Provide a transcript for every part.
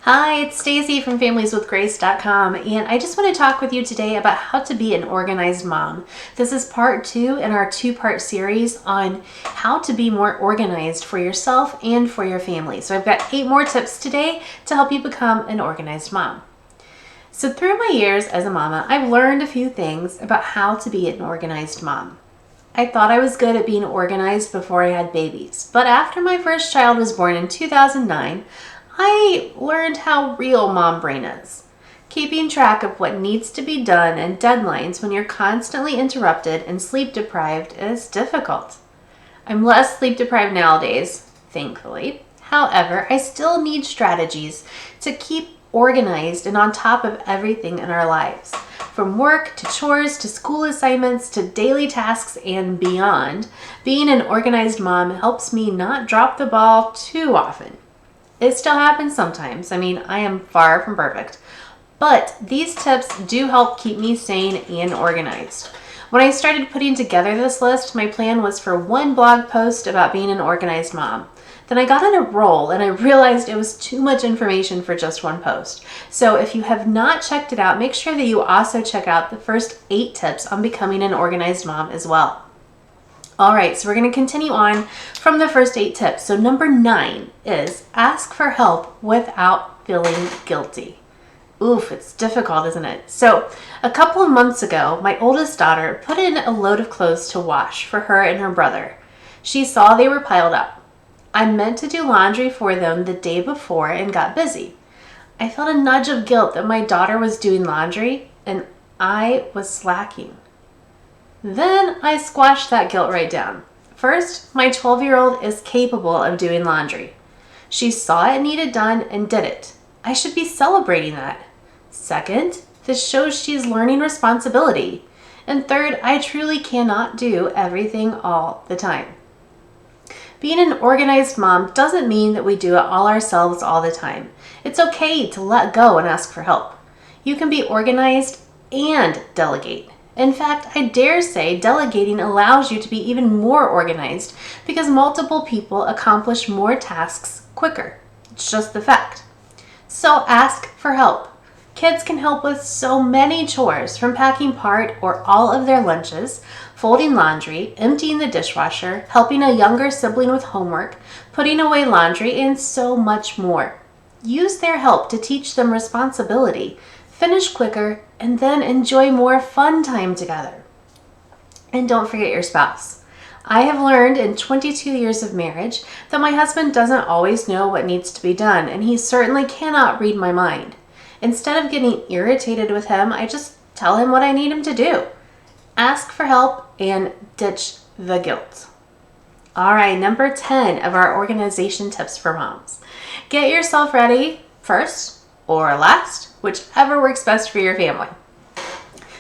Hi, it's Stacy from familieswithgrace.com, and I just want to talk with you today about how to be an organized mom. This is part 2 in our 2-part series on how to be more organized for yourself and for your family. So I've got 8 more tips today to help you become an organized mom. So through my years as a mama, I've learned a few things about how to be an organized mom. I thought I was good at being organized before I had babies, but after my first child was born in 2009, I learned how real mom brain is. Keeping track of what needs to be done and deadlines when you're constantly interrupted and sleep deprived is difficult. I'm less sleep deprived nowadays, thankfully. However, I still need strategies to keep organized and on top of everything in our lives. From work to chores to school assignments to daily tasks and beyond, being an organized mom helps me not drop the ball too often. It still happens sometimes. I am far from perfect. But these tips do help keep me sane and organized. When I started putting together this list, my plan was for one blog post about being an organized mom. Then I got on a roll and I realized it was too much information for just one post. So if you have not checked it out, make sure that you also check out the first 8 tips on becoming an organized mom as well. All right, so we're going to continue on from the first 8 tips. So number 9 is ask for help without feeling guilty. Oof, it's difficult, isn't it? So a couple of months ago, my oldest daughter put in a load of clothes to wash for her and her brother. She saw they were piled up. I meant to do laundry for them the day before and got busy. I felt a nudge of guilt that my daughter was doing laundry and I was slacking. Then I squashed that guilt right down. First, my 12-year-old is capable of doing laundry. She saw it needed done and did it. I should be celebrating that. Second, this shows she's learning responsibility. And third, I truly cannot do everything all the time. Being an organized mom doesn't mean that we do it all ourselves all the time. It's okay to let go and ask for help. You can be organized and delegate. In fact, I dare say delegating allows you to be even more organized because multiple people accomplish more tasks quicker. It's just the fact. So ask for help. Kids can help with so many chores, from packing part or all of their lunches, folding laundry, emptying the dishwasher, helping a younger sibling with homework, putting away laundry, and so much more. Use their help to teach them responsibility, finish quicker, and then enjoy more fun time together. And don't forget your spouse. I have learned in 22 years of marriage that my husband doesn't always know what needs to be done, and he certainly cannot read my mind. Instead of getting irritated with him, I just tell him what I need him to do. Ask for help and ditch the guilt. All right, number 10 of our organization tips for moms. Get yourself ready first or last, whichever works best for your family.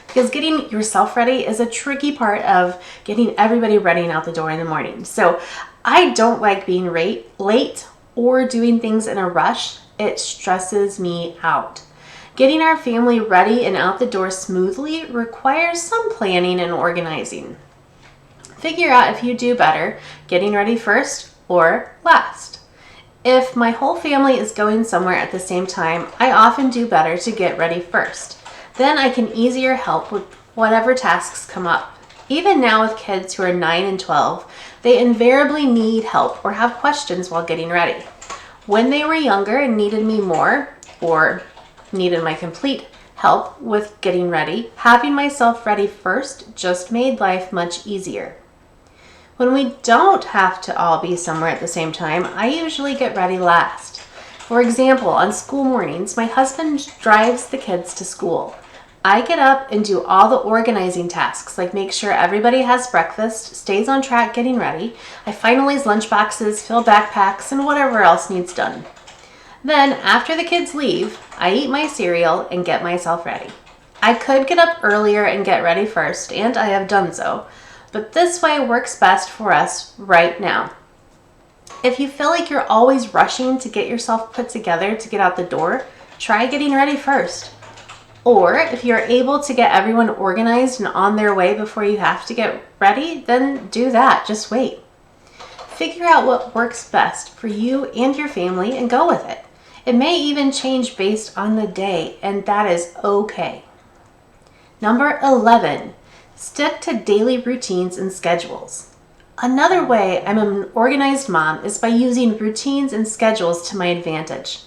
Because getting yourself ready is a tricky part of getting everybody ready and out the door in the morning. So I don't like being late or doing things in a rush. It stresses me out. Getting our family ready and out the door smoothly requires some planning and organizing. Figure out if you do better getting ready first or last. If my whole family is going somewhere at the same time, I often do better to get ready first. Then I can easier help with whatever tasks come up. Even now with kids who are 9 and 12, they invariably need help or have questions while getting ready. When they were younger and needed me more, or needed my complete help with getting ready, having myself ready first just made life much easier. When we don't have to all be somewhere at the same time, I usually get ready last. For example, on school mornings, my husband drives the kids to school. I get up and do all the organizing tasks, like make sure everybody has breakfast, stays on track getting ready. I finalize lunch boxes, fill backpacks, and whatever else needs done. Then, after the kids leave, I eat my cereal and get myself ready. I could get up earlier and get ready first, and I have done so, but this way works best for us right now. If you feel like you're always rushing to get yourself put together to get out the door, try getting ready first. Or if you're able to get everyone organized and on their way before you have to get ready, then do that. Just wait. Figure out what works best for you and your family and go with it. It may even change based on the day, and that is okay. Number 11, stick to daily routines and schedules. Another way I'm an organized mom is by using routines and schedules to my advantage.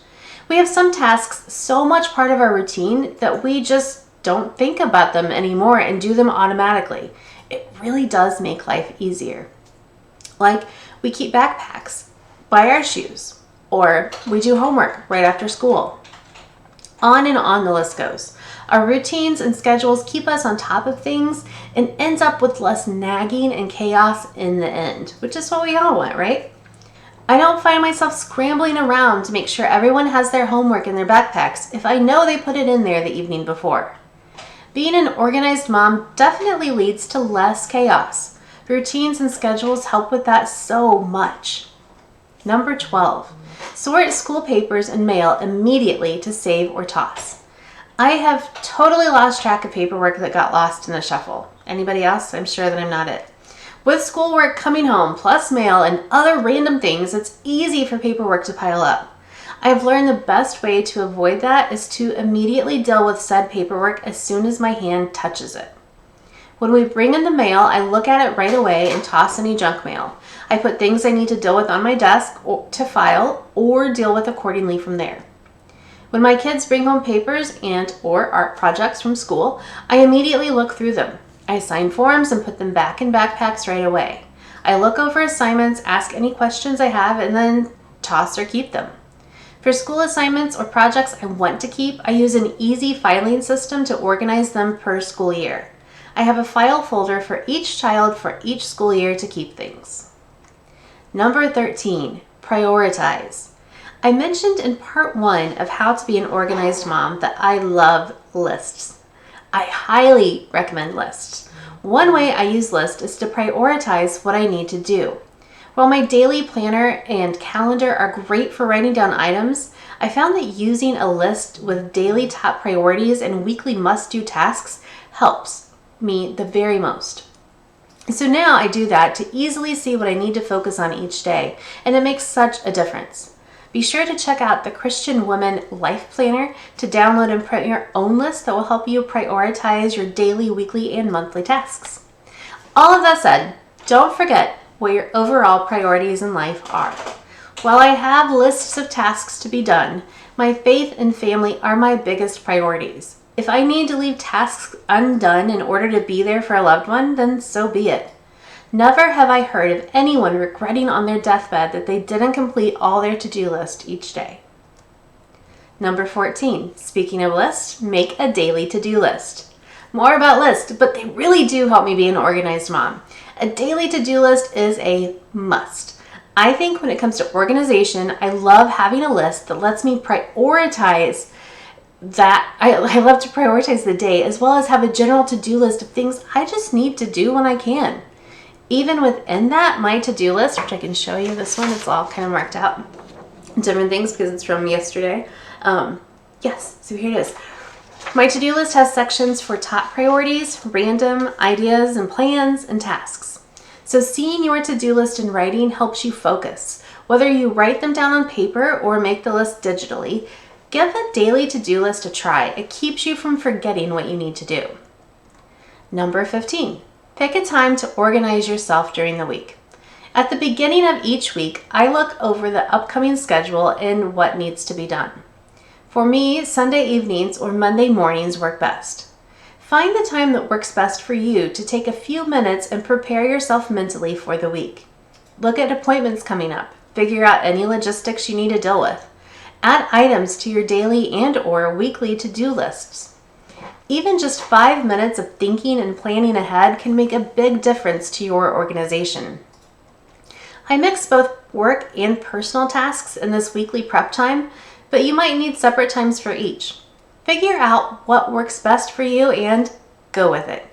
We have some tasks so much part of our routine that we just don't think about them anymore and do them automatically. It really does make life easier. Like we keep backpacks, buy our shoes, or we do homework right after school. On and on the list goes. Our routines and schedules keep us on top of things and ends up with less nagging and chaos in the end, which is what we all want, right? I don't find myself scrambling around to make sure everyone has their homework in their backpacks if I know they put it in there the evening before. Being an organized mom definitely leads to less chaos. Routines and schedules help with that so much. Number 12, sort school papers and mail immediately to save or toss. I have totally lost track of paperwork that got lost in the shuffle. Anybody else? I'm sure that I'm not it. With schoolwork coming home, plus mail and other random things, it's easy for paperwork to pile up. I've learned the best way to avoid that is to immediately deal with said paperwork as soon as my hand touches it. When we bring in the mail, I look at it right away and toss any junk mail. I put things I need to deal with on my desk to file or deal with accordingly from there. When my kids bring home papers and/or art projects from school, I immediately look through them. I sign forms and put them back in backpacks right away. I look over assignments, ask any questions I have, and then toss or keep them. For school assignments or projects I want to keep, I use an easy filing system to organize them per school year. I have a file folder for each child for each school year to keep things. Number 13, prioritize. I mentioned in part 1 of how to be an organized mom that I love lists. I highly recommend lists. One way I use lists is to prioritize what I need to do. While my daily planner and calendar are great for writing down items, I found that using a list with daily top priorities and weekly must-do tasks helps me the very most. So now I do that to easily see what I need to focus on each day, and it makes such a difference. Be sure to check out the Christian Woman Life Planner to download and print your own list that will help you prioritize your daily, weekly, and monthly tasks. All of that said, don't forget what your overall priorities in life are. While I have lists of tasks to be done, my faith and family are my biggest priorities. If I need to leave tasks undone in order to be there for a loved one, then so be it. Never have I heard of anyone regretting on their deathbed that they didn't complete all their to-do list each day. Number 14, speaking of lists, make a daily to-do list. More about lists, but they really do help me be an organized mom. A daily to-do list is a must. I think when it comes to organization, I love having a list that lets me prioritize that. I love to prioritize the day as well as have a general to-do list of things I just need to do when I can. Even within that, my to-do list, which I can show you this one, it's all kind of marked out. Different things because it's from yesterday. Yes, so here it is. My to-do list has sections for top priorities, random ideas and plans, and tasks. So seeing your to-do list in writing helps you focus. Whether you write them down on paper or make the list digitally, give a daily to-do list a try. It keeps you from forgetting what you need to do. Number 15. Pick a time to organize yourself during the week. At the beginning of each week, I look over the upcoming schedule and what needs to be done. For me, Sunday evenings or Monday mornings work best. Find the time that works best for you to take a few minutes and prepare yourself mentally for the week. Look at appointments coming up. Figure out any logistics you need to deal with. Add items to your daily and/or weekly to-do lists. Even just 5 minutes of thinking and planning ahead can make a big difference to your organization. I mix both work and personal tasks in this weekly prep time, but you might need separate times for each. Figure out what works best for you and go with it.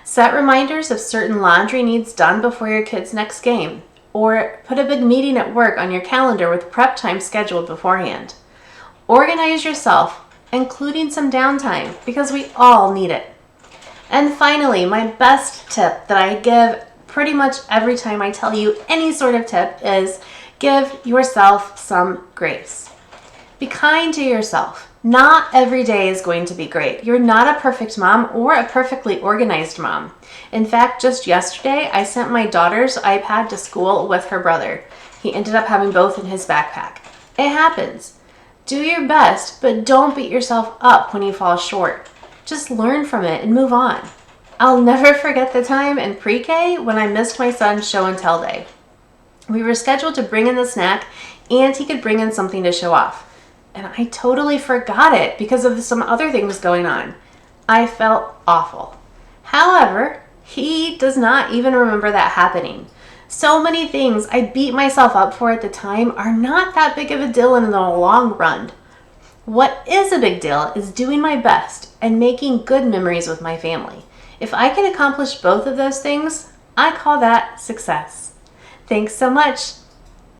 Set reminders if certain laundry needs done before your kid's next game, or put a big meeting at work on your calendar with prep time scheduled beforehand. Organize yourself, including some downtime, because we all need it. And finally, my best tip that I give pretty much every time I tell you any sort of tip is give yourself some grace. Be kind to yourself. Not every day is going to be great. You're not a perfect mom or a perfectly organized mom. In fact, just yesterday, I sent my daughter's iPad to school with her brother. He ended up having both in his backpack. It happens. Do your best, but don't beat yourself up when you fall short. Just learn from it and move on. I'll never forget the time in pre-K when I missed my son's show and tell day. We were scheduled to bring in the snack and he could bring in something to show off. And I totally forgot it because of some other things going on. I felt awful. However, he does not even remember that happening. So many things I beat myself up for at the time are not that big of a deal in the long run. What is a big deal is doing my best and making good memories with my family. If I can accomplish both of those things, I call that success. Thanks so much.